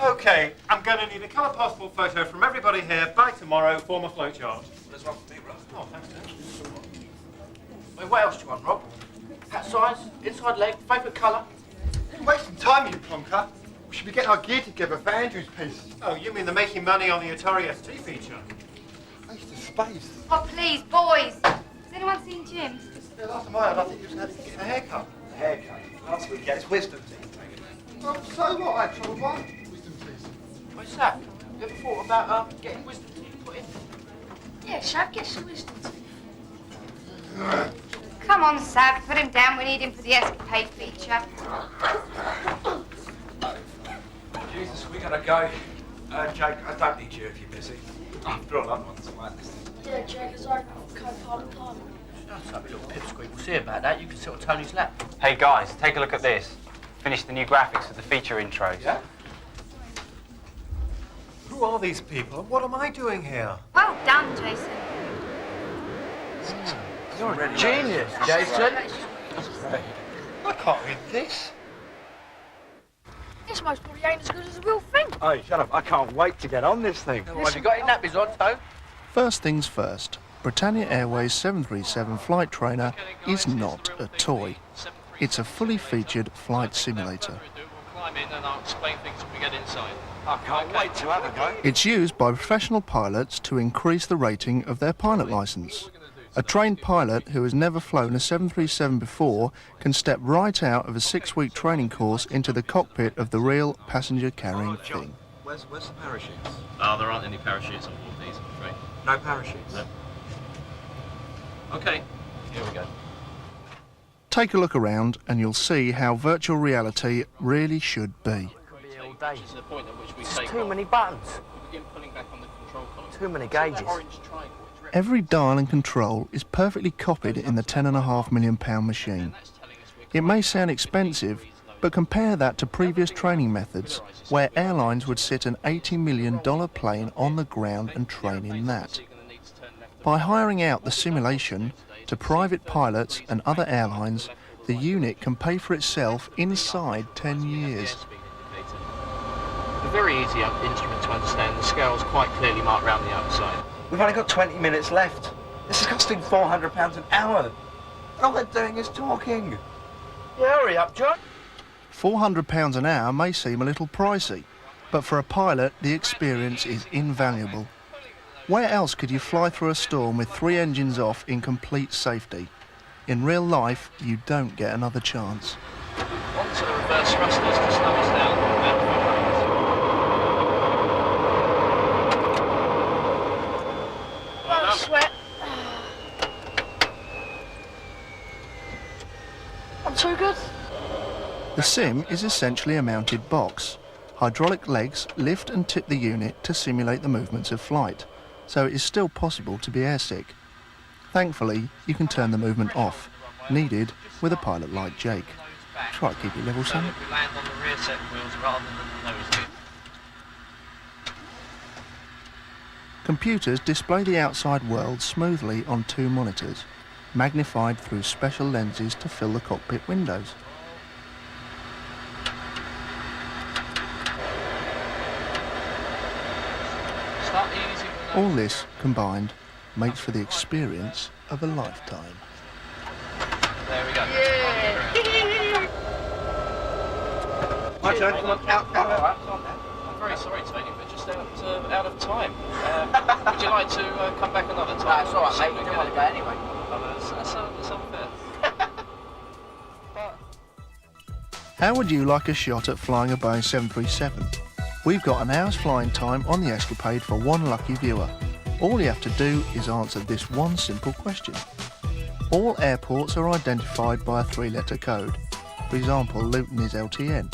Okay, I'm going to need a colour passport photo from everybody here by tomorrow for my flowchart. There's one for me, Rob. Oh, thanks, Dan. Wait, what else do you want, Rob? Hat size, inside leg, favourite colour? You're wasting time, you plonker. We should be getting our gear together for Andrew's piece. Oh, you mean the making money on the Atari ST feature? Waste of space. Oh, please, boys. Has anyone seen Jim? Yeah, last time I think he was getting a haircut. A haircut. Last week he got his wisdom teeth taken. Well, so what? I had trouble buying wisdom teeth. What's that? You ever thought about getting wisdom teeth put in? Yeah, Shab, get some wisdom teeth. Come on, Sab, put him down. We need him for the Escapade feature. Jesus, we gotta go. Jake, I don't need you if you're busy. After all, I'm not so like this. Yeah, Jake, as I co-pilot pilot. Shut up, you little pipsqueak. We'll see about that. You can sit on Tony's lap. Hey guys, take a look at this. Finished the new graphics of the feature intros. Yeah? Who are these people? What am I doing here? Well done, Jason. You're a genius, Jason. I can't read this. This most probably ain't as good as the real thing. Hey, shut up. I can't wait to get on this thing. What have you got your nappies on, Tone? First things first, Britannia Airways 737 flight trainer is not a toy. It's a fully featured flight simulator. Climb in and I'll explain things when we get inside. I can't wait to have a go. It's used by professional pilots to increase the rating of their pilot licence. A trained pilot who has never flown a 737 before can step right out of a 6-week training course into the cockpit of the real passenger-carrying thing. Where's the parachutes? Oh, there aren't any parachutes on board these, I'm afraid. No parachutes? No. Okay, here we go. Take a look around and you'll see how virtual reality really should be. Which is the point at which we There's take too off. many buttons. We begin pulling back on the control column. Too many See that gauges. orange triangle, which represents Every dial and control is perfectly copied in the £10.5 million machine. It may sound expensive, but compare that to previous training methods where airlines would sit an $80 million plane on the ground and train in that. By hiring out the simulation to private pilots and other airlines, the unit can pay for itself inside 10 years. A very easy instrument to understand. The scale's quite clearly marked around the outside. We've only got 20 minutes left. This is costing £400 an hour. And all they're doing is talking. Yeah, hurry up, John. £400 an hour may seem a little pricey, but for a pilot the experience is invaluable. Where else could you fly through a storm with 3 engines off in complete safety? In real life, you don't get another chance. Onto the reverse thrusters to slow us down. Oh, sweat. I'm too good. The sim is essentially a mounted box. Hydraulic legs lift and tip the unit to simulate the movements of flight, so it is still possible to be airsick. Thankfully, you can turn the movement off, needed with a pilot like Jake. Try to keep it level, son. We land on the rear set wheels rather than the nose bit. Computers display the outside world smoothly on 2 monitors, magnified through special lenses to fill the cockpit windows. Start easy with All this combined makes for the experience of a lifetime. There we go. My turn. Come on, out. I'm very sorry, Tony, but just out of time. Would you like to come back another time? That's all right, mate. You don't want to go anyway. That's unfair. How would you like a shot at flying a Boeing 737? We've got an hour's flying time on the Escapade for one lucky viewer. All you have to do is answer this one simple question. All airports are identified by a 3-letter code. For example, Luton is LTN.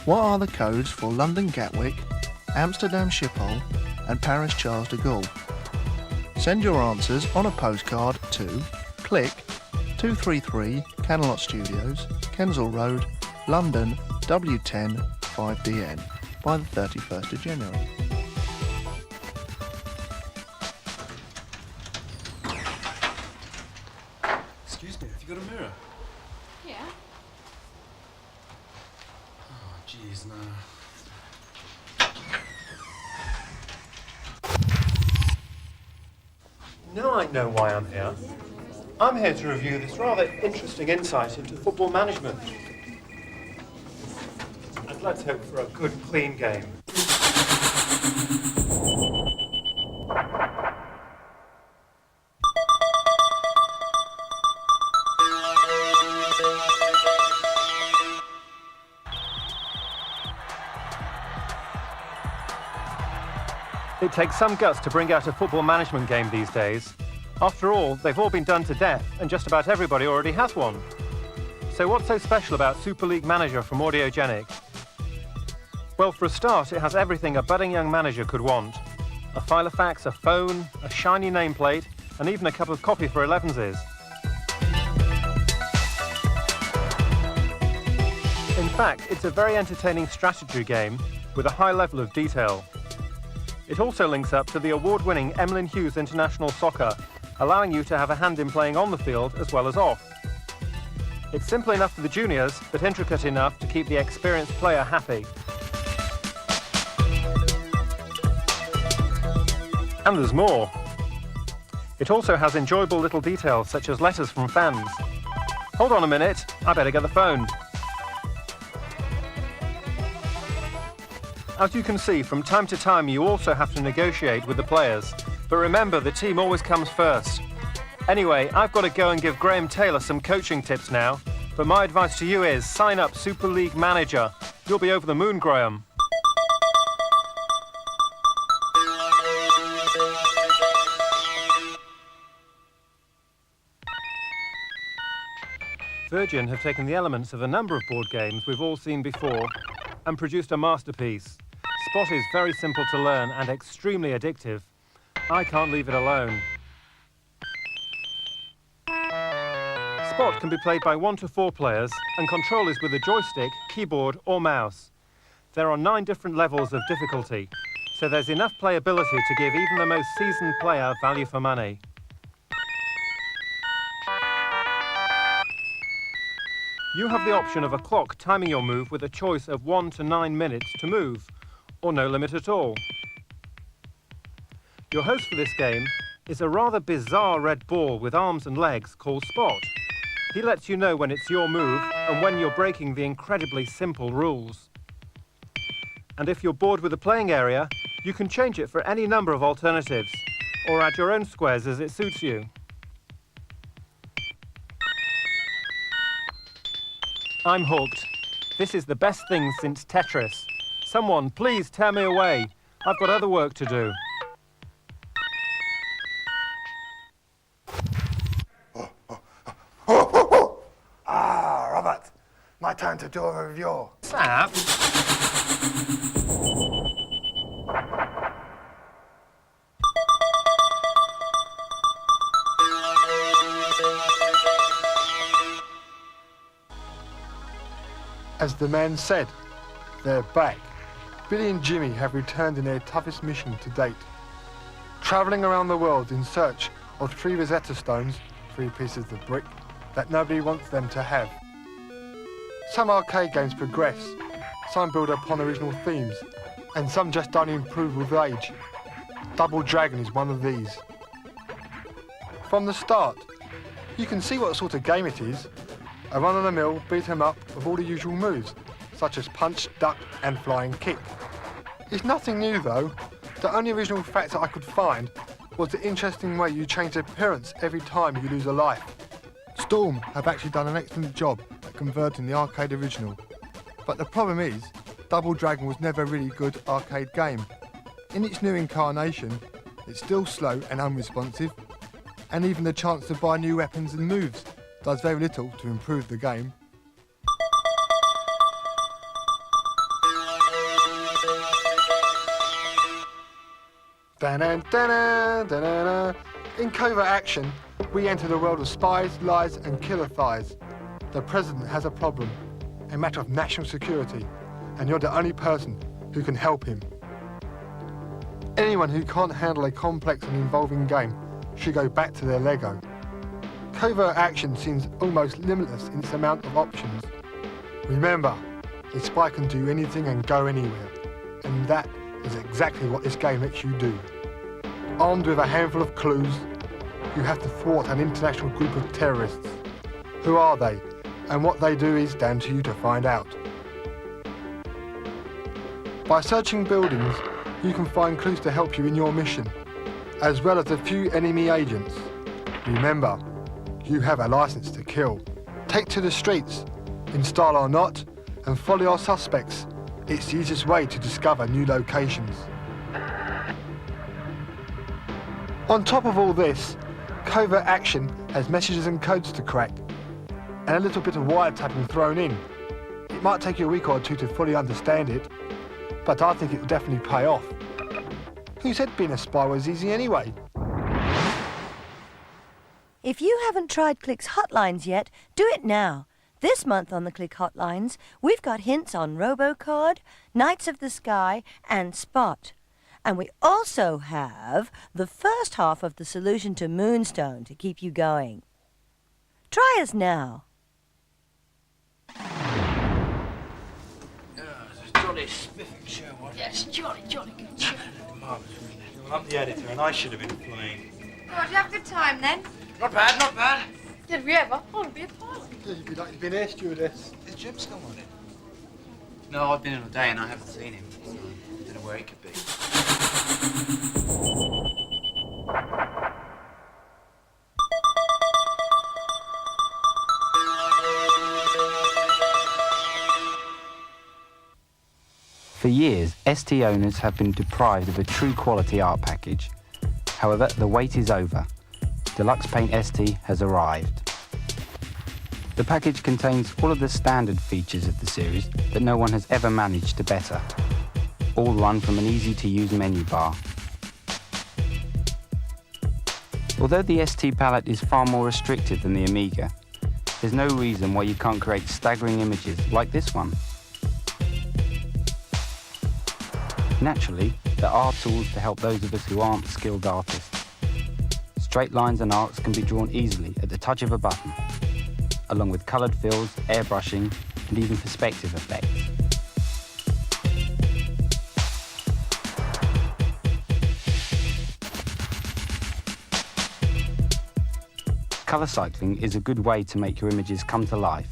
What are the codes for London Gatwick, Amsterdam Schiphol and Paris Charles de Gaulle? Send your answers on a postcard to Click 233 Canalot Studios, Kensal Road, London W10 5DN by the 31st of January. Excuse me, have you got a mirror? Yeah. Oh, jeez, no. Now I know why I'm here. I'm here to review this rather interesting insight into football management. And let's hope for a good, clean game. It takes some guts to bring out a football management game these days. After all, they've all been done to death, and just about everybody already has one. So what's so special about Super League Manager from Audiogenic? Well, for a start, it has everything a budding young manager could want. A filofax, a phone, a shiny nameplate, and even a cup of coffee for 11s. In fact, it's a very entertaining strategy game with a high level of detail. It also links up to the award-winning Emlyn Hughes International Soccer, allowing you to have a hand in playing on the field as well as off. It's simple enough for the juniors, but intricate enough to keep the experienced player happy. And there's more. It also has enjoyable little details such as letters from fans. Hold on a minute, I better get the phone. As you can see, from time to time you also have to negotiate with the players, but remember, the team always comes first. Anyway, I've got to go and give Graham Taylor some coaching tips now, but my advice to you is sign up Super League Manager. You'll be over the moon, Graham. Virgin have taken the elements of a number of board games we've all seen before and produced a masterpiece. Spot is very simple to learn and extremely addictive. I can't leave it alone. Spot can be played by 1 to 4 players and control is with a joystick, keyboard or mouse. There are 9 different levels of difficulty, so there's enough playability to give even the most seasoned player value for money. You have the option of a clock timing your move with a choice of 1 to 9 minutes to move, or no limit at all. Your host for this game is a rather bizarre red ball with arms and legs called Spot. He lets you know when it's your move and when you're breaking the incredibly simple rules. And if you're bored with the playing area, you can change it for any number of alternatives, or add your own squares as it suits you. I'm hooked. This is the best thing since Tetris. Someone, please tear me away. I've got other work to do. Ah, Robert. My turn to do a review. Sap? As the man said, they're back. Billy and Jimmy have returned in their toughest mission to date. Travelling around the world in search of 3 Rosetta stones, 3 pieces of brick, that nobody wants them to have. Some arcade games progress, some build upon original themes, and some just only improve with age. Double Dragon is one of these. From the start, you can see what sort of game it is. A run-of-the-mill beat-em-up with all the usual moves, such as punch, duck and flying kick. It's nothing new though. The only original factor I could find was the interesting way you change appearance every time you lose a life. Storm have actually done an excellent job at converting the arcade original. But the problem is, Double Dragon was never a really good arcade game. In its new incarnation, it's still slow and unresponsive, and even the chance to buy new weapons and moves does very little to improve the game. In Covert Action, we enter the world of spies, lies and killer thighs. The president has a problem, a matter of national security, and you're the only person who can help him. Anyone who can't handle a complex and involving game should go back to their Lego. Covert Action seems almost limitless in its amount of options. Remember, a spy can do anything and go anywhere, and that is exactly what this game lets you do. Armed with a handful of clues, you have to thwart an international group of terrorists. Who are they? And what they do is down to you to find out. By searching buildings, you can find clues to help you in your mission, as well as a few enemy agents. Remember, you have a license to kill. Take to the streets, in style or not, and follow your suspects. It's the easiest way to discover new locations. On top of all this, Covert Action has messages and codes to crack, and a little bit of wiretapping thrown in. It might take you a week or two to fully understand it, but I think it will definitely pay off. Who said being a spy was easy anyway? If you haven't tried Click's hotlines yet, do it now. This month on the Click hotlines, we've got hints on Robocard, Knights of the Sky, and Spot. And we also have the first half of the solution to Moonstone to keep you going. Try us now. This is Johnny Spiffing show, what? Yes, Johnny, good show. Marvellous, really. Well, I'm the editor and I should have been playing. Oh, did you have a good time then? Not bad, not bad. Did we ever? I want to be a pilot. You'd be like you've been air stewardess. Is Jim still on it? No, I've been in all day and I haven't seen him. So I don't know where he could be. For years, ST owners have been deprived of a true quality art package. However, the wait is over. Deluxe Paint ST has arrived. The package contains all of the standard features of the series that no one has ever managed to better, all run from an easy-to-use menu bar. Although the ST palette is far more restricted than the Amiga, there's no reason why you can't create staggering images like this one. Naturally, there are tools to help those of us who aren't skilled artists. Straight lines and arcs can be drawn easily at the touch of a button, along with coloured fills, airbrushing, and even perspective effects. Colour cycling is a good way to make your images come to life.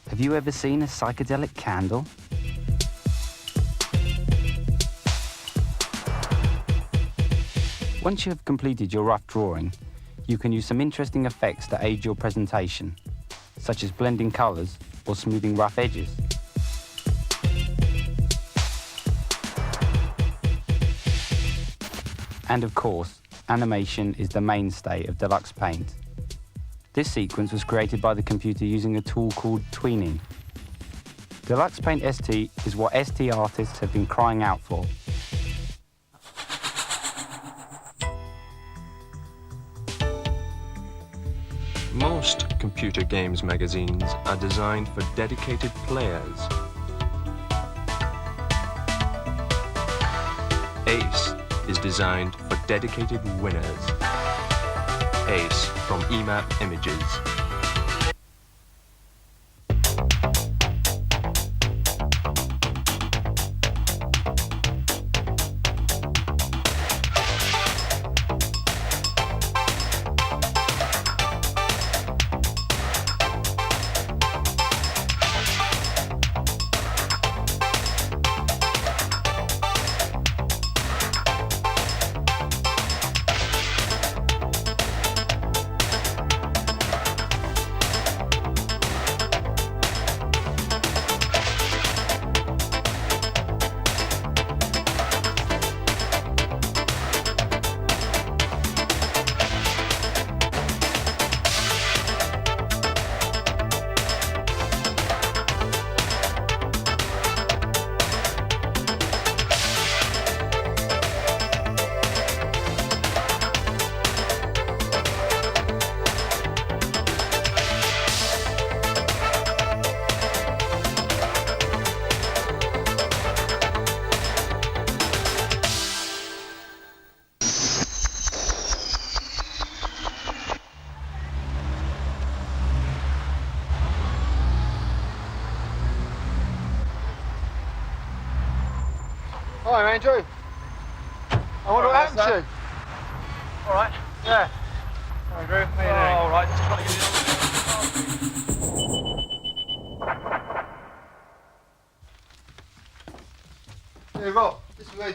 Have you ever seen a psychedelic candle? Once you have completed your rough drawing, you can use some interesting effects to aid your presentation, such as blending colours or smoothing rough edges. And of course, animation is the mainstay of Deluxe Paint. This sequence was created by the computer using a tool called tweening. Deluxe Paint ST is what ST artists have been crying out for. Most computer games magazines are designed for dedicated players. Ace is designed for dedicated winners. Ace from EMAP Images. Hi, Andrew. I wonder what happened to you. All right. Yeah. Andrew, how you doing? All right, just trying to get it Hey, Rob, this is where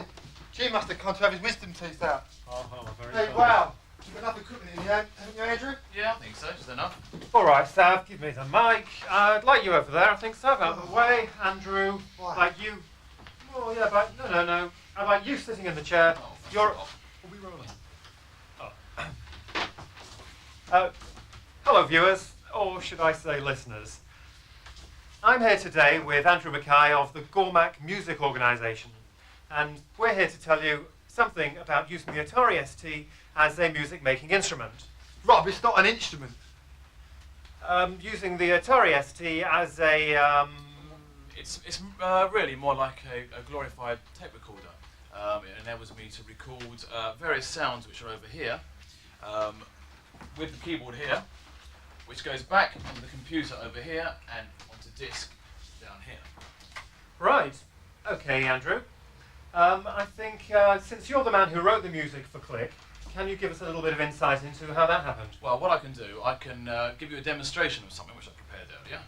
Jim must have come to have his wisdom teeth out. Oh, very Hey, kind. wow. You've got enough equipment in here, haven't you, Andrew? Yeah, I think so. Is there enough? All right, Sav, give me the mic. I'd like you over there, I think, Sav, out of the way. Andrew, Why? like you. Oh, yeah, but no. I'd like you sitting in the chair. Oh, You're. We'll be rolling. Hello, viewers, or should I say listeners. I'm here today with Andrew Mackay of the Gormac Music Organisation, and we're here to tell you something about using the Atari ST as a music-making instrument. Rob, it's not an instrument. Using the Atari ST as a, It's really more like a glorified tape recorder. It enables me to record various sounds which are over here, with the keyboard here, which goes back onto the computer over here and onto disk down here. Right. Okay, Andrew. I think since you're the man who wrote the music for Click, can you give us a little bit of insight into how that happened? Well, what I can do, I can give you a demonstration of something which I prepared earlier,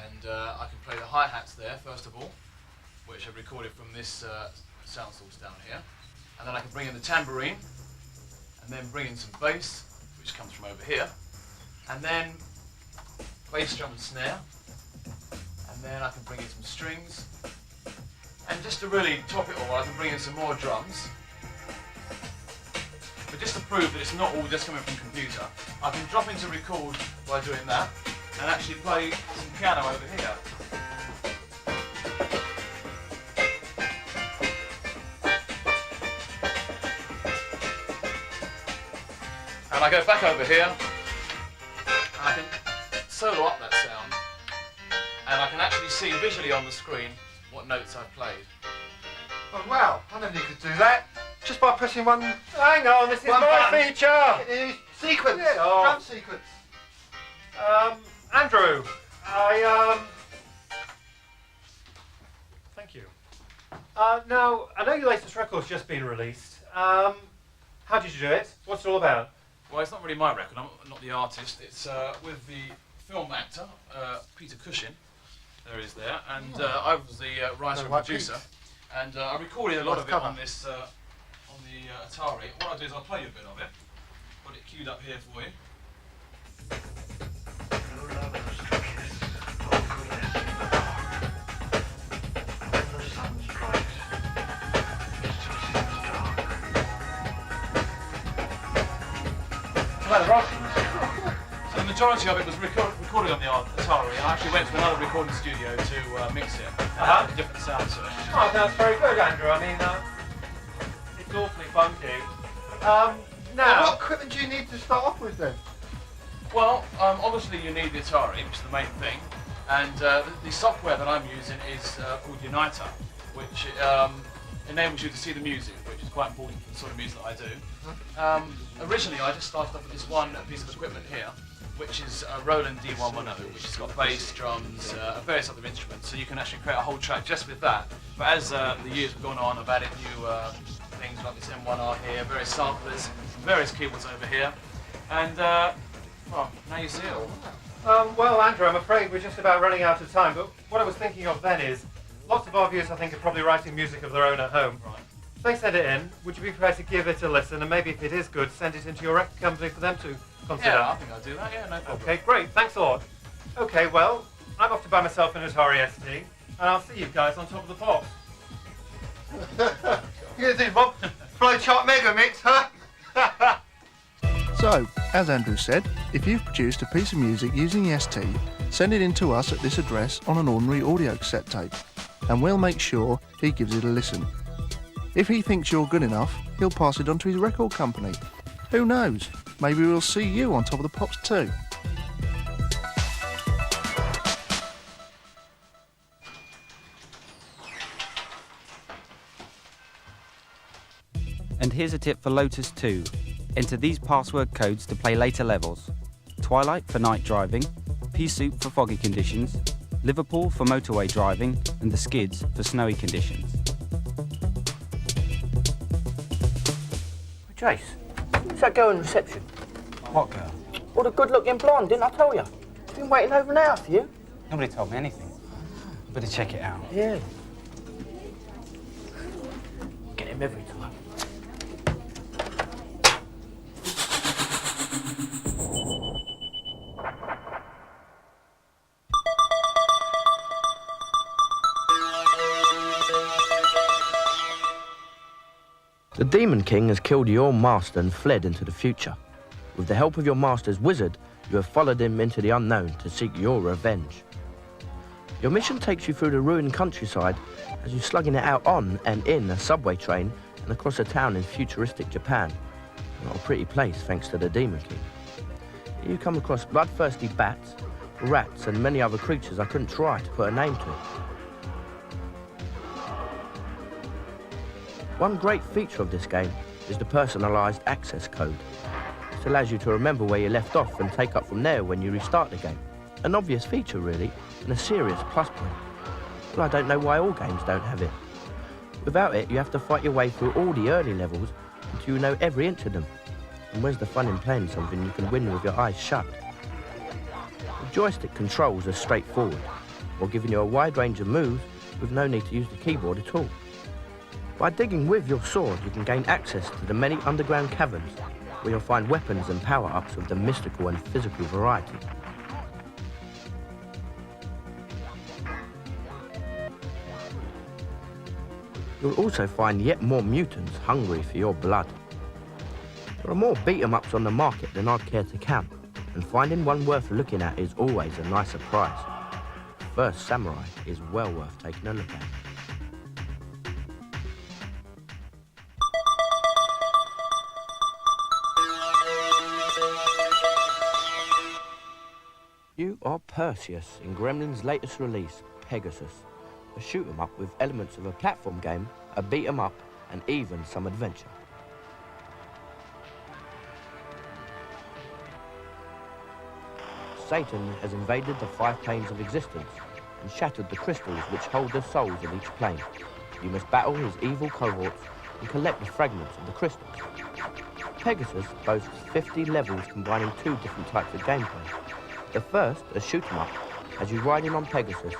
and I can play the hi-hats there first of all, which are recorded from this sound source down here, and then I can bring in the tambourine, and then bring in some bass, which comes from over here, and then bass drum and snare, and then I can bring in some strings, and just to really top it all, I can bring in some more drums. But just to prove that it's not all just coming from computer, I can drop into record by doing that, and actually play some piano over here. And I go back over here, and I can solo up that sound, and I can actually see visually on the screen what notes I've played. Oh, wow. I never knew you could do that. Just by pressing one... Hang on, this is One my button. feature! Sequence. Yeah, oh. Drum sequence. Andrew, thank you. Now, I know your latest record's just been released. How did you do it? What's it all about? Well, it's not really my record, I'm not the artist. It's with the film actor, Peter Cushing. There he is there. And I was the writer and producer. And I recorded a lot of it on this, on the Atari. What I'll do is I'll play you a bit of it. Got it queued up here for you. So the majority of it was recorded on the Atari. I actually went to another recording studio to mix it. A different sound to it. Oh, that's very good, Andrew. I mean, it's awfully funky. Now, What equipment do you need to start off with then? Well, obviously you need the Atari, which is the main thing. And the software that I'm using is called Uniter, which enables you to see the music, which is quite important for the sort of music that I do. Originally, I just started off with this one piece of equipment here, which is a Roland D110, which has got bass, drums, various other instruments, so you can actually create a whole track just with that. But as the years have gone on, I've added new things like this M1R here, various samplers, various keyboards over here, and well, now you see it all. well, Andrew, I'm afraid we're just about running out of time, but what I was thinking of then is, lots of our viewers, I think, are probably writing music of their own at home. Right. If they send it in, would you be prepared to give it a listen, and maybe if it is good, send it into your record company for them to consider? Yeah, I think I'll do that, yeah, no problem. Okay, great, thanks a lot. Okay, well, I'm off to buy myself an Atari ST, and I'll see you guys on top of the pops. You gonna do, Rob? Flowchart Mega Mix, huh? So, as Andrew said, if you've produced a piece of music using the ST, send it in to us at this address on an ordinary audio cassette tape, and we'll make sure he gives it a listen. If he thinks you're good enough, he'll pass it on to his record company. Who knows? Maybe we'll see you on top of the pops too. And here's a tip for Lotus 2. Enter these password codes to play later levels. Twilight for night driving, Pea Soup for foggy conditions, Liverpool for motorway driving, and the Skids for snowy conditions. Jace, is that girl in reception? What girl? Well, the good-looking blonde, didn't I tell you? I've been waiting over an hour for you. Nobody told me anything. Better check it out. Yeah. Get him every time. The Demon King has killed your master and fled into the future. With the help of your master's wizard, you have followed him into the unknown to seek your revenge. Your mission takes you through the ruined countryside as you're slugging it out on and in a subway train and across a town in futuristic Japan. Not a pretty place thanks to the Demon King. Here you come across bloodthirsty bats, rats and many other creatures I couldn't try to put a name to. One great feature of this game is the personalised access code. This allows you to remember where you left off and take up from there when you restart the game. An obvious feature really, and a serious plus point. Well, I don't know why all games don't have it. Without it, you have to fight your way through all the early levels until you know every inch of them. And where's the fun in playing something you can win with your eyes shut? The joystick controls are straightforward, while giving you a wide range of moves with no need to use the keyboard at all. By digging with your sword, you can gain access to the many underground caverns, where you'll find weapons and power-ups of the mystical and physical variety. You'll also find yet more mutants hungry for your blood. There are more beat-em-ups on the market than I'd care to count, and finding one worth looking at is always a nice surprise. First Samurai is well worth taking a look at. You are Perseus in Gremlin's latest release, Pegasus, a shoot-'em-up with elements of a platform game, a beat-'em-up, and even some adventure. Satan has invaded the 5 planes of existence and shattered the crystals which hold the souls of each plane. You must battle his evil cohorts and collect the fragments of the crystals. Pegasus boasts 50 levels combining 2 different types of gameplay. The first, a shoot-'em-up, has you riding on Pegasus,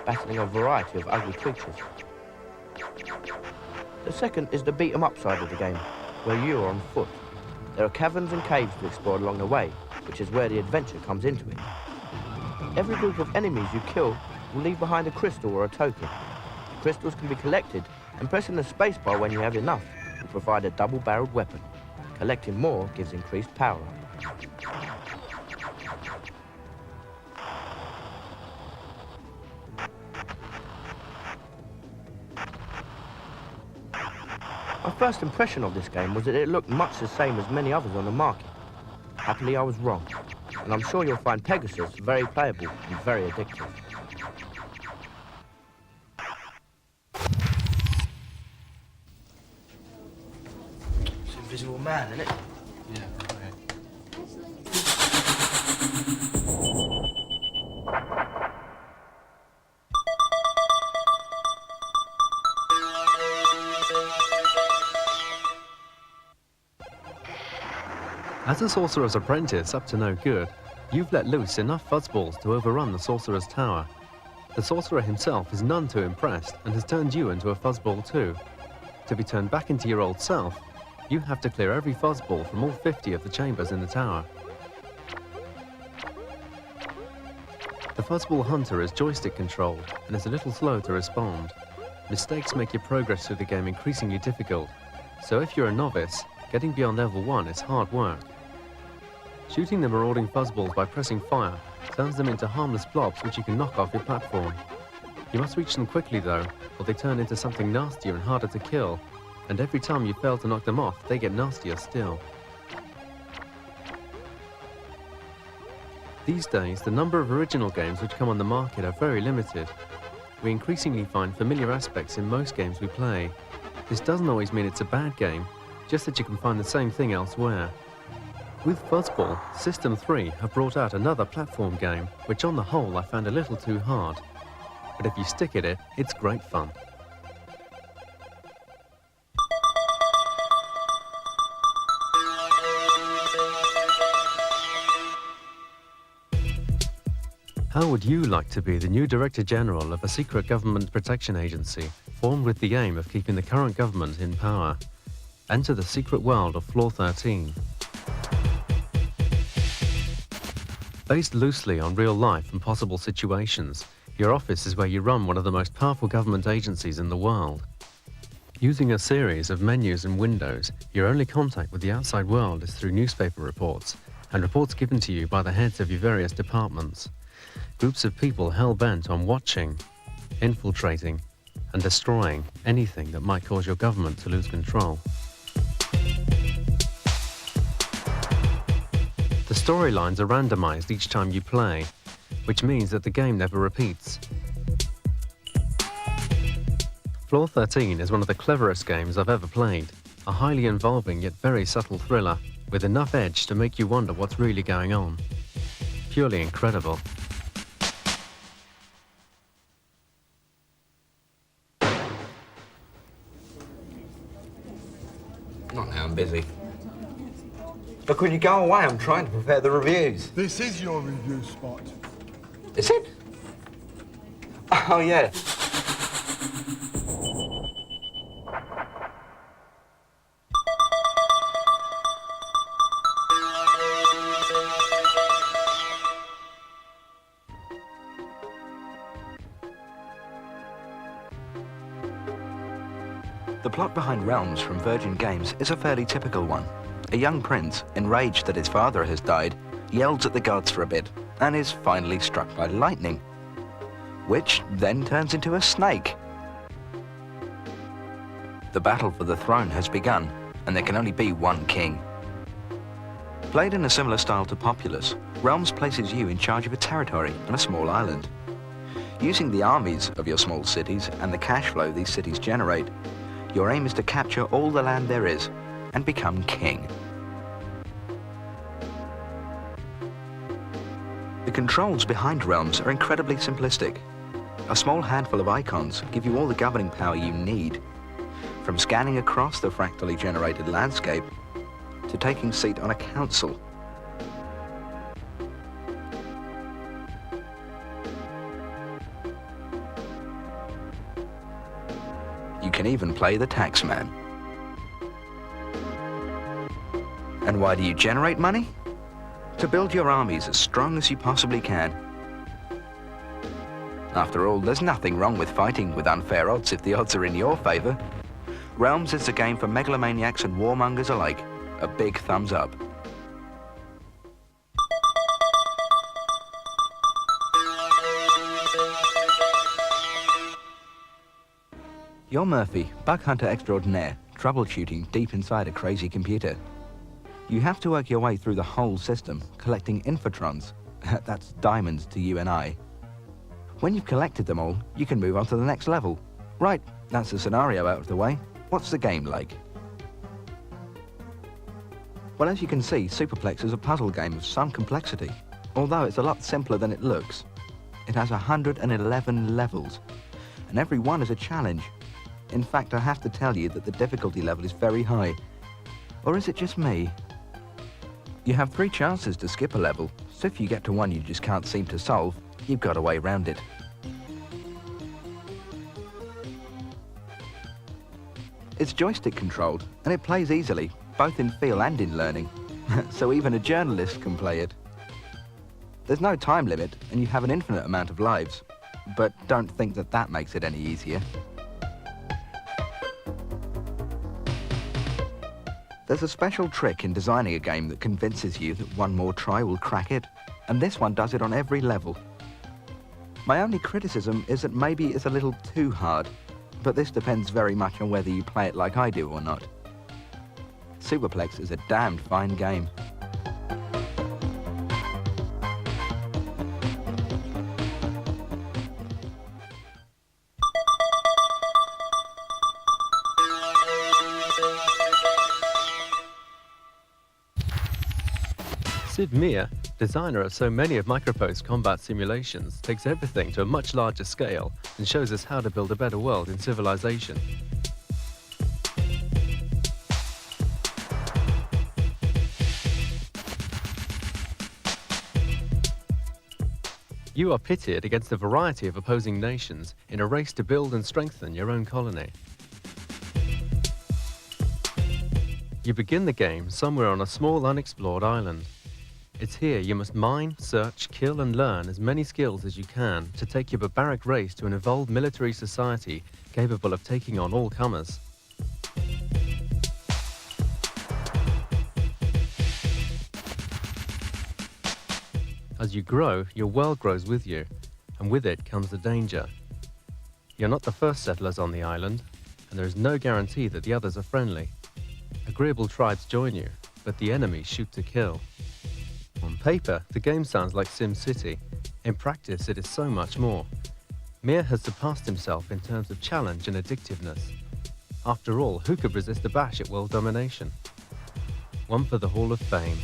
battling a variety of ugly creatures. The second is the beat-'em-up side of the game, where you are on foot. There are caverns and caves to explore along the way, which is where the adventure comes into it. Every group of enemies you kill will leave behind a crystal or a token. The crystals can be collected, and pressing the spacebar when you have enough will provide a double-barreled weapon. Collecting more gives increased power. My first impression of this game was that it looked much the same as many others on the market. Happily, I was wrong, and I'm sure you'll find Pegasus very playable and very addictive. It's Invisible Man, isn't it? Yeah, okay. As a sorcerer's apprentice up to no good, you've let loose enough fuzzballs to overrun the sorcerer's tower. The sorcerer himself is none too impressed and has turned you into a fuzzball too. To be turned back into your old self, you have to clear every fuzzball from all 50 of the chambers in the tower. The fuzzball hunter is joystick controlled and is a little slow to respond. Mistakes make your progress through the game increasingly difficult, so if you're a novice, getting beyond level 1 is hard work. Shooting the marauding fuzzballs by pressing fire turns them into harmless blobs which you can knock off your platform. You must reach them quickly though, or they turn into something nastier and harder to kill, and every time you fail to knock them off, they get nastier still. These days, the number of original games which come on the market are very limited. We increasingly find familiar aspects in most games we play. This doesn't always mean it's a bad game, just that you can find the same thing elsewhere. With Fuzzball, System 3 have brought out another platform game, which on the whole I found a little too hard. But if you stick at it, it's great fun. How would you like to be the new Director General of a secret government protection agency formed with the aim of keeping the current government in power? Enter the secret world of Floor 13. Based loosely on real life and possible situations, your office is where you run one of the most powerful government agencies in the world. Using a series of menus and windows, your only contact with the outside world is through newspaper reports and reports given to you by the heads of your various departments. Groups of people hell-bent on watching, infiltrating, and destroying anything that might cause your government to lose control. The storylines are randomized each time you play, which means that the game never repeats. Floor 13 is one of the cleverest games I've ever played, a highly involving yet very subtle thriller, with enough edge to make you wonder what's really going on. Purely incredible. Not now, I'm busy. Look, when you go away, I'm trying to prepare the reviews. This is your review spot. Is it? Oh, yeah. The plot behind Realms from Virgin Games is a fairly typical one. A young prince, enraged that his father has died, yells at the gods for a bit and is finally struck by lightning, which then turns into a snake. The battle for the throne has begun, and there can only be one king. Played in a similar style to Populous, Realms places you in charge of a territory on a small island. Using the armies of your small cities and the cash flow these cities generate, your aim is to capture all the land there is and become king. The controls behind Realms are incredibly simplistic. A small handful of icons give you all the governing power you need, from scanning across the fractally generated landscape to taking seat on a council. You can even play the taxman. And why do you generate money? To build your armies as strong as you possibly can. After all, there's nothing wrong with fighting with unfair odds if the odds are in your favor. Realms is a game for megalomaniacs and warmongers alike. A big thumbs up. You're Murphy, bug hunter extraordinaire, troubleshooting deep inside a crazy computer. You have to work your way through the whole system, collecting infotrons. That's diamonds to you and I. When you've collected them all, you can move on to the next level. Right, that's the scenario out of the way. What's the game like? Well, as you can see, Supaplex is a puzzle game of some complexity, although it's a lot simpler than it looks. It has 111 levels, and every one is a challenge. In fact, I have to tell you that the difficulty level is very high. Or is it just me? You have 3 chances to skip a level, so if you get to one you just can't seem to solve, you've got a way around it. It's joystick controlled, and it plays easily, both in feel and in learning, so even a journalist can play it. There's no time limit, and you have an infinite amount of lives, but don't think that that makes it any easier. There's a special trick in designing a game that convinces you that one more try will crack it, and this one does it on every level. My only criticism is that maybe it's a little too hard, but this depends very much on whether you play it like I do or not. Supaplex is a damned fine game. Sid Meier, designer of so many of Micropose's combat simulations, takes everything to a much larger scale and shows us how to build a better world in Civilization. You are pitted against a variety of opposing nations in a race to build and strengthen your own colony. You begin the game somewhere on a small unexplored island. It's here you must mine, search, kill and learn as many skills as you can to take your barbaric race to an evolved military society capable of taking on all comers. As you grow, your world grows with you, and with it comes the danger. You're not the first settlers on the island, and there is no guarantee that the others are friendly. Agreeable tribes join you, but the enemies shoot to kill. On paper, the game sounds like SimCity. In practice, it is so much more. Meier has surpassed himself in terms of challenge and addictiveness. After all, who could resist a bash at world domination? One for the Hall of Fame.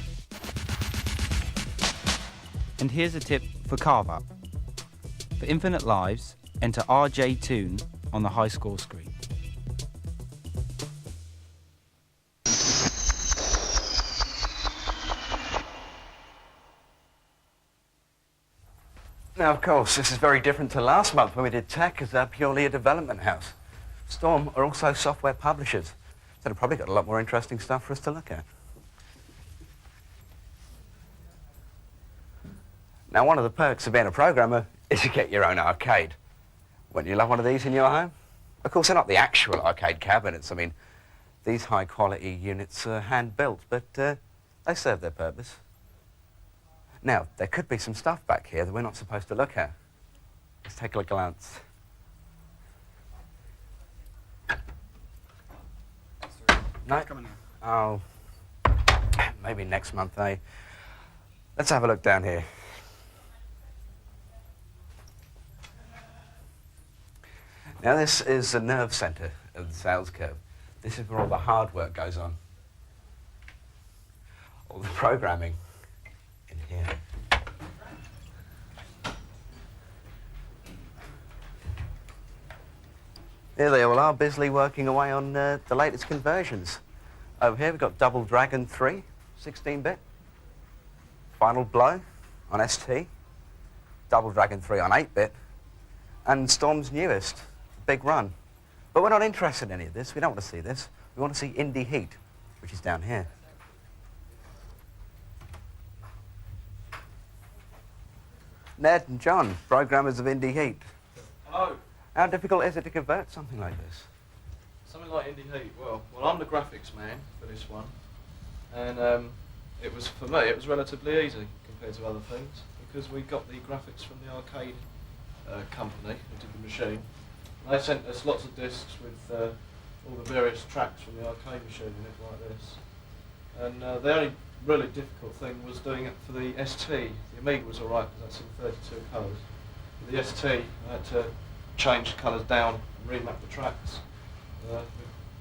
And here's a tip for Carve Up. For infinite lives, enter RJ Toon on the high score screen. Now, of course, this is very different to last month when we did tech as purely a development house. Storm are also software publishers, so they've probably got a lot more interesting stuff for us to look at. Now, one of the perks of being a programmer is you get your own arcade. Wouldn't you love one of these in your home? Of course, they're not the actual arcade cabinets. I mean, these high-quality units are hand-built, but they serve their purpose. Now, there could be some stuff back here that we're not supposed to look at. Let's take a glance. No? Oh, maybe next month, eh? Let's have a look down here. Now, this is the nerve center of the sales curve. This is where all the hard work goes on. All the programming in here. Here they all are, busily working away on the latest conversions. Over here we've got Double Dragon 3, 16-bit. Final Blow on ST. Double Dragon 3 on 8-bit. And Storm's newest, Big Run. But we're not interested in any of this. We don't want to see this. We want to see Indie Heat, which is down here. Ned and John, programmers of Indie Heat. Hello. How difficult is it to convert something like this? Something like Indie Heat. Well, I'm the graphics man for this one, and it was, for me, it was relatively easy compared to other things because we got the graphics from the arcade company who did the machine. And they sent us lots of discs with all the various tracks from the arcade machine in it, like this. And the only really difficult thing was doing it for the ST. The Amiga was all right because that's in 32 colours. For the ST, I had to change the colours down and remap the tracks with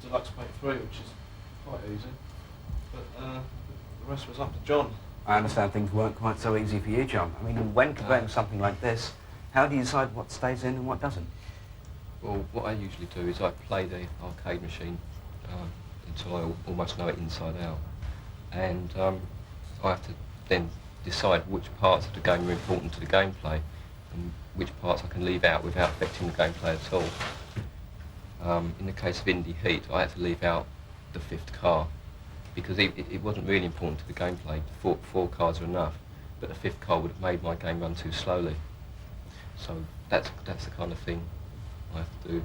Deluxe Paint 3, which is quite easy. But the rest was up to John. I understand things weren't quite so easy for you, John. I mean, when converting something like this, how do you decide what stays in and what doesn't? Well, what I usually do is I play the arcade machine until I almost know it inside out. And I have to then decide which parts of the game are important to the gameplay and which parts I can leave out without affecting the gameplay at all. In the case of Indie Heat, I had to leave out the fifth car because it wasn't really important to the gameplay. Four cars are enough, but the fifth car would have made my game run too slowly. So that's the kind of thing I have to do.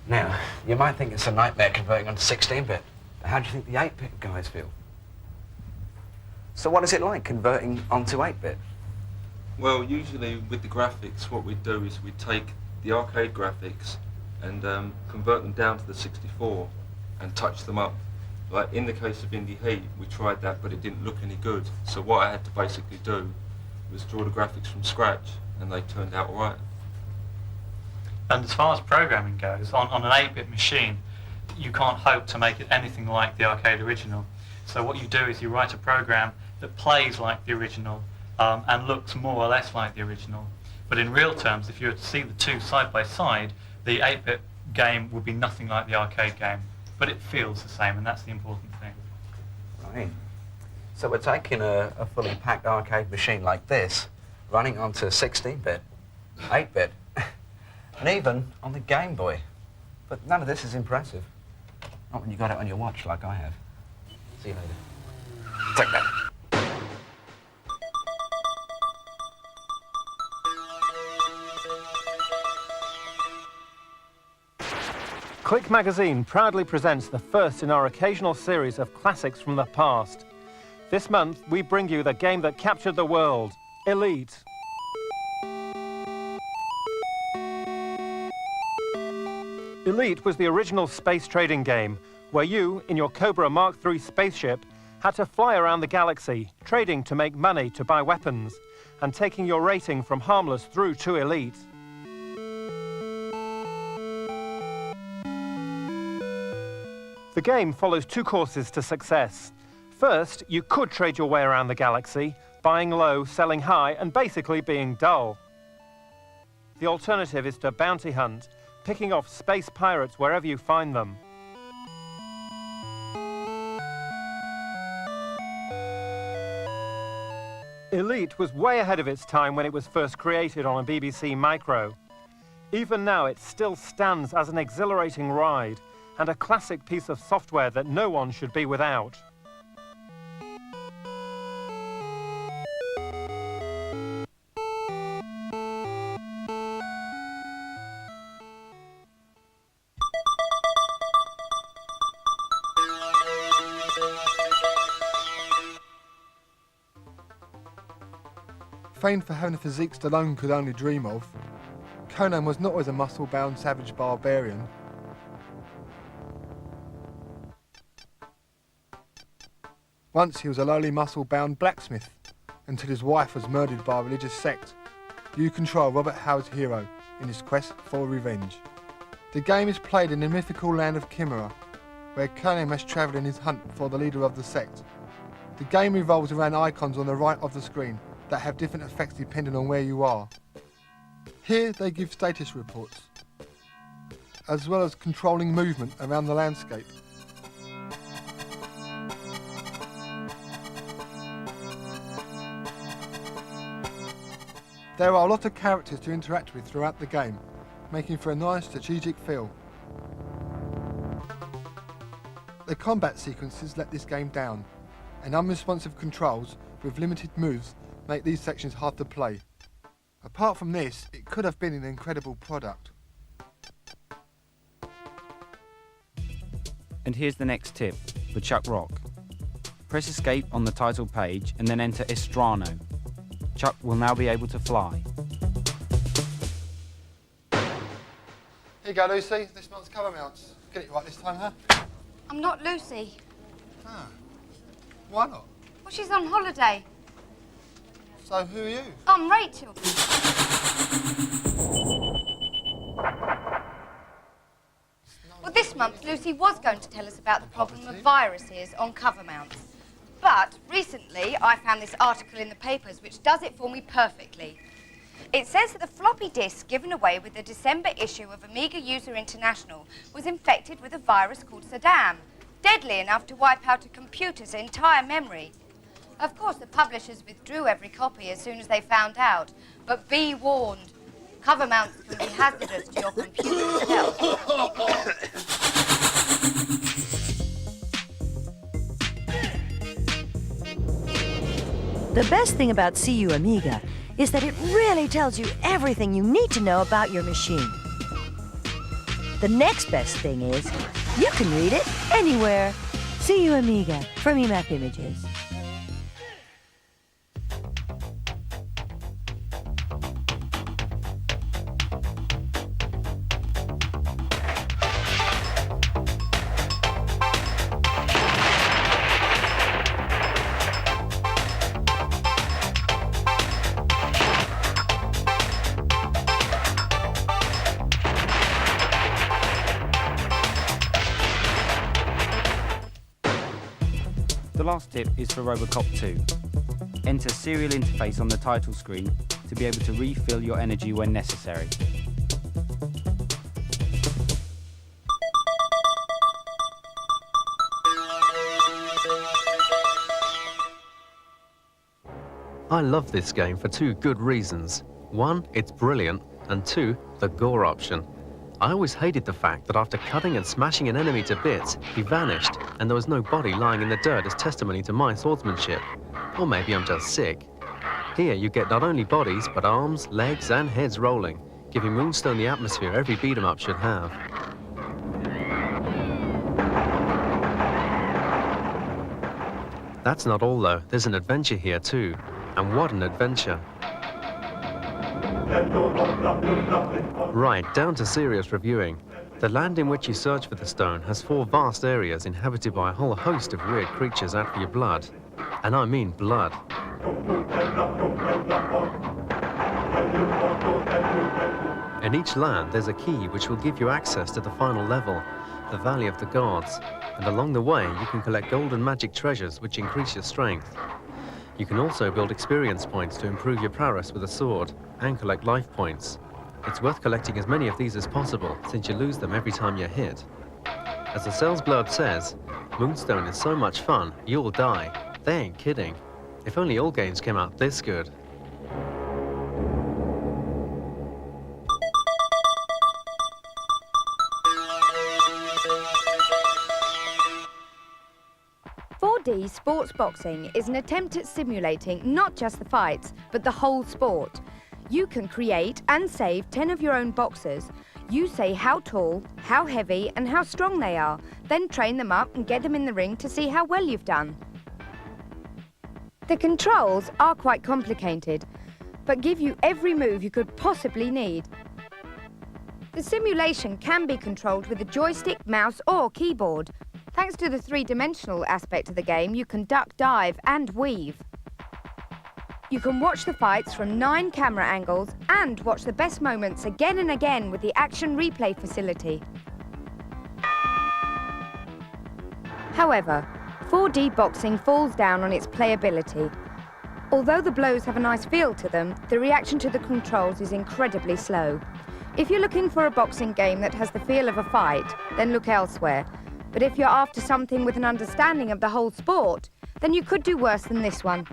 Now, you might think it's a nightmare converting onto 16-bit. How do you think the 8-bit guys feel? So what is it like converting onto 8-bit? Well, usually with the graphics, what we do is we take the arcade graphics and convert them down to the 64 and touch them up. Like in the case of Indie Heat, we tried that, but it didn't look any good. So what I had to basically do was draw the graphics from scratch, and they turned out all right. And as far as programming goes, on an 8-bit machine, you can't hope to make it anything like the arcade original. So what you do is you write a program that plays like the original and looks more or less like the original. But in real terms, if you were to see the two side by side, the 8-bit game would be nothing like the arcade game. But it feels the same, and that's the important thing. Right. So we're taking a fully packed arcade machine like this, running onto 16-bit, 8-bit, and even on the Game Boy. But none of this is impressive. Not when you got it on your watch like I have. See you later. Take that. Click Magazine proudly presents the first in our occasional series of classics from the past. This month, we bring you the game that captured the world, Elite. Elite was the original space trading game, where you, in your Cobra Mark III spaceship, had to fly around the galaxy, trading to make money to buy weapons, and taking your rating from harmless through to elite. The game follows two courses to success. First, you could trade your way around the galaxy, buying low, selling high, and basically being dull. The alternative is to bounty hunt, picking off space pirates wherever you find them. Elite was way ahead of its time when it was first created on a BBC Micro. Even now, it still stands as an exhilarating ride and a classic piece of software that no one should be without. Famed for having a physique Stallone could only dream of, Conan was not always a muscle-bound savage barbarian. Once he was a lowly muscle-bound blacksmith, until his wife was murdered by a religious sect. You control Robert Howard's hero in his quest for revenge. The game is played in the mythical land of Chimera, where Conan must travel in his hunt for the leader of the sect. The game revolves around icons on the right of the screen that have different effects depending on where you are. Here they give status reports, as well as controlling movement around the landscape. There are a lot of characters to interact with throughout the game, making for a nice strategic feel. The combat sequences let this game down, and unresponsive controls with limited moves make these sections hard to play. Apart from this, it could have been an incredible product. And here's the next tip for Chuck Rock. Press escape on the title page and then enter Estrano. Chuck will now be able to fly. Here you go, Lucy. This month's cover mounts. Get it right this time, huh? I'm not Lucy. Ah. Why not? Well, she's on holiday. So who are you? I'm Rachel. Well, this month, Lucy was going to tell us about the problem of viruses on cover mounts. But recently, I found this article in the papers which does it for me perfectly. It says that the floppy disk given away with the December issue of Amiga User International was infected with a virus called Saddam, deadly enough to wipe out a computer's entire memory. Of course, the publishers withdrew every copy as soon as they found out, but be warned, cover mounts can be hazardous to your computer's health. The best thing about CU Amiga is that it really tells you everything you need to know about your machine. The next best thing is you can read it anywhere. CU Amiga from EMAP Images. The last tip is for Robocop 2. Enter serial interface on the title screen to be able to refill your energy when necessary. I love this game for two good reasons. One, it's brilliant, and two, the gore option. I always hated the fact that after cutting and smashing an enemy to bits, he vanished, and there was no body lying in the dirt as testimony to my swordsmanship. Or maybe I'm just sick. Here you get not only bodies, but arms, legs, and heads rolling, giving Moonstone the atmosphere every beat-em-up should have. That's not all though, there's an adventure here too. And what an adventure. Right, down to serious reviewing. The land in which you search for the stone has 4 vast areas inhabited by a whole host of weird creatures out for your blood. And I mean blood. In each land, there's a key which will give you access to the final level, the Valley of the Gods. And along the way, you can collect gold and magic treasures which increase your strength. You can also build experience points to improve your prowess with a sword, and collect life points. It's worth collecting as many of these as possible, since you lose them every time you're hit. As the sales blurb says, Moonstone is so much fun, you'll die. They ain't kidding. If only all games came out this good. Sports boxing is an attempt at simulating not just the fights, but the whole sport. You can create and save 10 of your own boxers. You say how tall, how heavy, and how strong they are, then train them up and get them in the ring to see how well you've done. The controls are quite complicated, but give you every move you could possibly need. The simulation can be controlled with a joystick, mouse, or keyboard. Thanks to the 3-dimensional aspect of the game, you can duck, dive, and weave. You can watch the fights from 9 camera angles and watch the best moments again and again with the action replay facility. However, 4D boxing falls down on its playability. Although the blows have a nice feel to them, the reaction to the controls is incredibly slow. If you're looking for a boxing game that has the feel of a fight, then look elsewhere. But if you're after something with an understanding of the whole sport, then you could do worse than this one.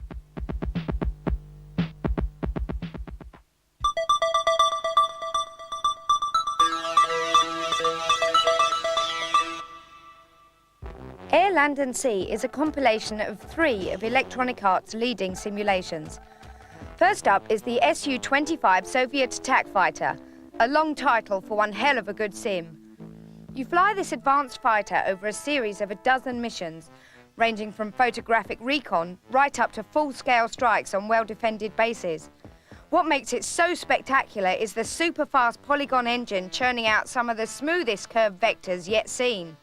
Air, Land and Sea is a compilation of 3 of Electronic Arts' leading simulations. First up is the Su-25 Soviet Attack Fighter, a long title for one hell of a good sim. You fly this advanced fighter over a series of 12 missions, ranging from photographic recon right up to full-scale strikes on well-defended bases. What makes it so spectacular is the super-fast polygon engine churning out some of the smoothest curved vectors yet seen.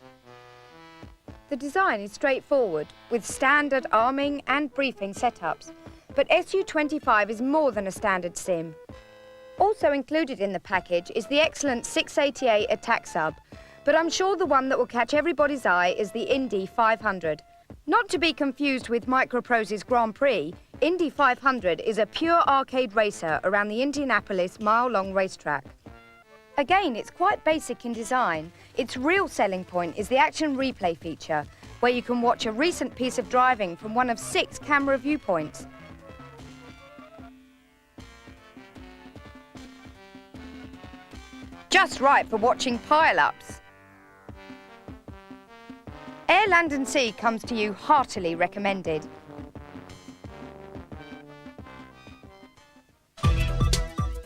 The design is straightforward, with standard arming and briefing setups, but Su-25 is more than a standard sim. Also included in the package is the excellent 688 attack sub, but I'm sure the one that will catch everybody's eye is the Indy 500. Not to be confused with Microprose's Grand Prix, Indy 500 is a pure arcade racer around the Indianapolis mile-long racetrack. Again, it's quite basic in design. Its real selling point is the action replay feature, where you can watch a recent piece of driving from one of 6 camera viewpoints. Just right for watching pile-ups. Air, Land and Sea comes to you heartily recommended.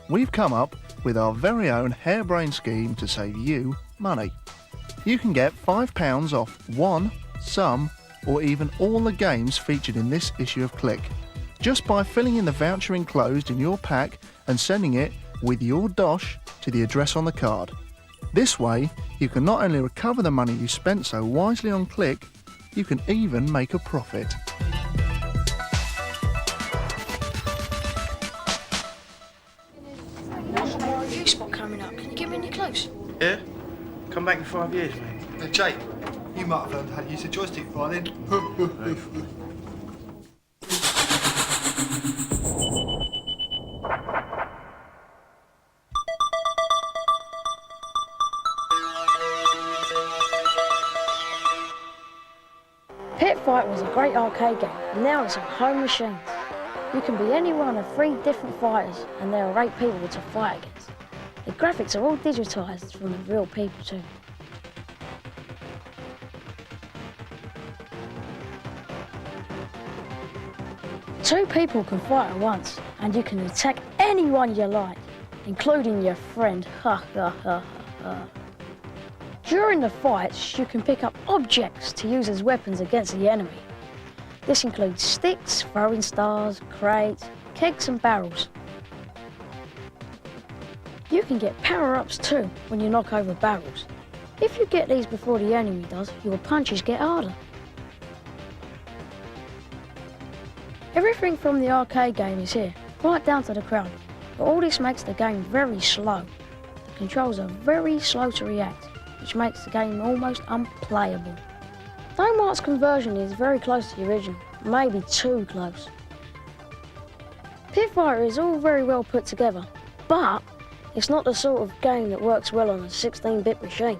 We've come up with our very own harebrained scheme to save you money. You can get £5 off one, some, or even all the games featured in this issue of Click, just by filling in the voucher enclosed in your pack and sending it with your dosh to the address on the card. This way, you can not only recover the money you spent so wisely on Click, you can even make a profit. Review spot coming up. Can you get me any close? Yeah? Come back in 5 years, mate. Jake, you might have learned how to use a joystick by then. Pit Fight was a great arcade game, and now it's on home machines. You can be any one of 3 different fighters, and there are 8 people to fight against. The graphics are all digitised from the real people too. Two people can fight at once, and you can attack anyone you like, including your friend. Ha ha ha ha. During the fights, you can pick up objects to use as weapons against the enemy. This includes sticks, throwing stars, crates, kegs and barrels. You can get power-ups too when you knock over barrels. If you get these before the enemy does, your punches get harder. Everything from the arcade game is here, right down to the crowd, but all this makes the game very slow. The controls are very slow to react, which makes the game almost unplayable. Though Mark's conversion is very close to the original, maybe too close. Pit Fighter is all very well put together, but it's not the sort of game that works well on a 16-bit machine.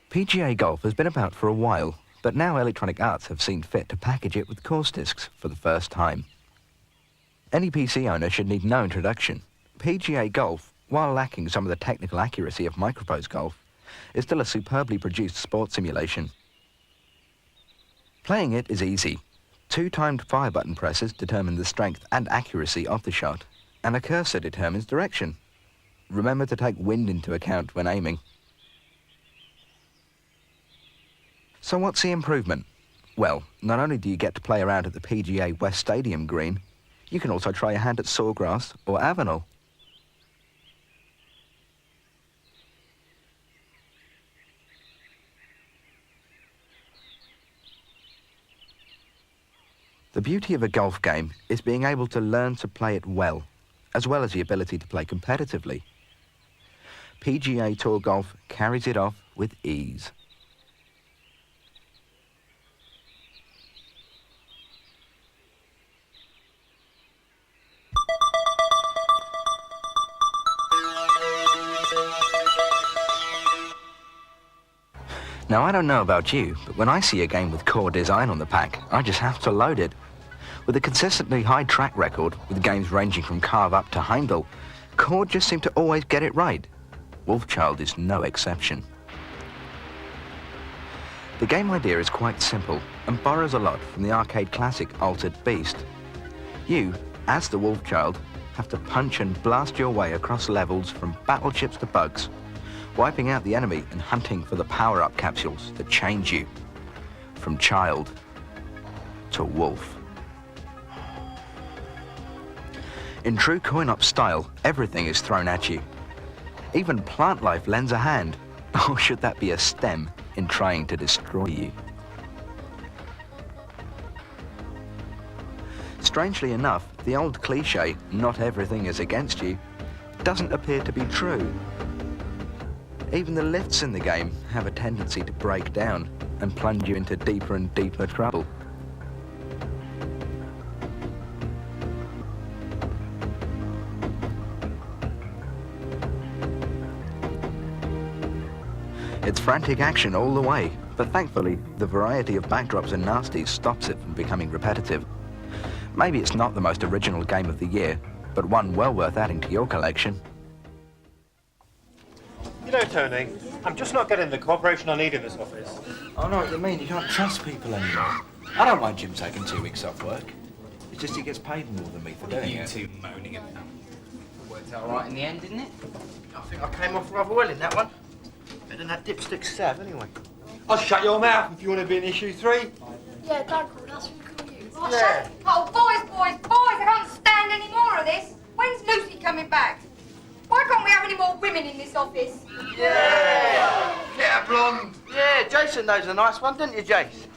PGA Golf has been about for a while, but now Electronic Arts have seen fit to package it with course discs for the first time. Any PC owner should need no introduction. PGA Golf, while lacking some of the technical accuracy of Microprose Golf, is still a superbly produced sports simulation. Playing it is easy. 2 timed fire button presses determine the strength and accuracy of the shot, and a cursor determines direction. Remember to take wind into account when aiming. So what's the improvement? Well, not only do you get to play around at the PGA West Stadium green, you can also try your hand at Sawgrass or Avenel. The beauty of a golf game is being able to learn to play it well as the ability to play competitively. PGA Tour Golf carries it off with ease. Now, I don't know about you, but when I see a game with core design on the pack, I just have to load it. With a consistently high track record, with games ranging from Carve Up to Heimdall, Core just seem to always get it right. Wolfchild is no exception. The game idea is quite simple and borrows a lot from the arcade classic Altered Beast. You, as the Wolfchild, have to punch and blast your way across levels from battleships to bugs, wiping out the enemy and hunting for the power-up capsules that change you from child to wolf. In true coin-op style, everything is thrown at you. Even plant life lends a hand, or should that be a stem, in trying to destroy you. Strangely enough, the old cliche, "not everything is against you," doesn't appear to be true. Even the lifts in the game have a tendency to break down and plunge you into deeper and deeper trouble. It's frantic action all the way, but thankfully, the variety of backdrops and nasties stops it from becoming repetitive. Maybe it's not the most original game of the year, but one well worth adding to your collection. You know, Tony, I'm just not getting the cooperation I need in this office. I know what you mean. You can't trust people anymore. I don't mind Jim taking 2 weeks off work. It's just he gets paid more than me for doing it. You two moaning about it. Worked out right in the end, didn't it? I think I came off rather well in that one. Better than that dipstick Sav, anyway. I'll shut your mouth if you want to be in issue 3. Yeah, don't call us, we call you. Yeah. Oh, boys, I can't stand any more of this. When's Lucy coming back? Why can't we have any more women in this office? Yeah! Get a blonde. Yeah, Jason knows a nice one, didn't you, Jace?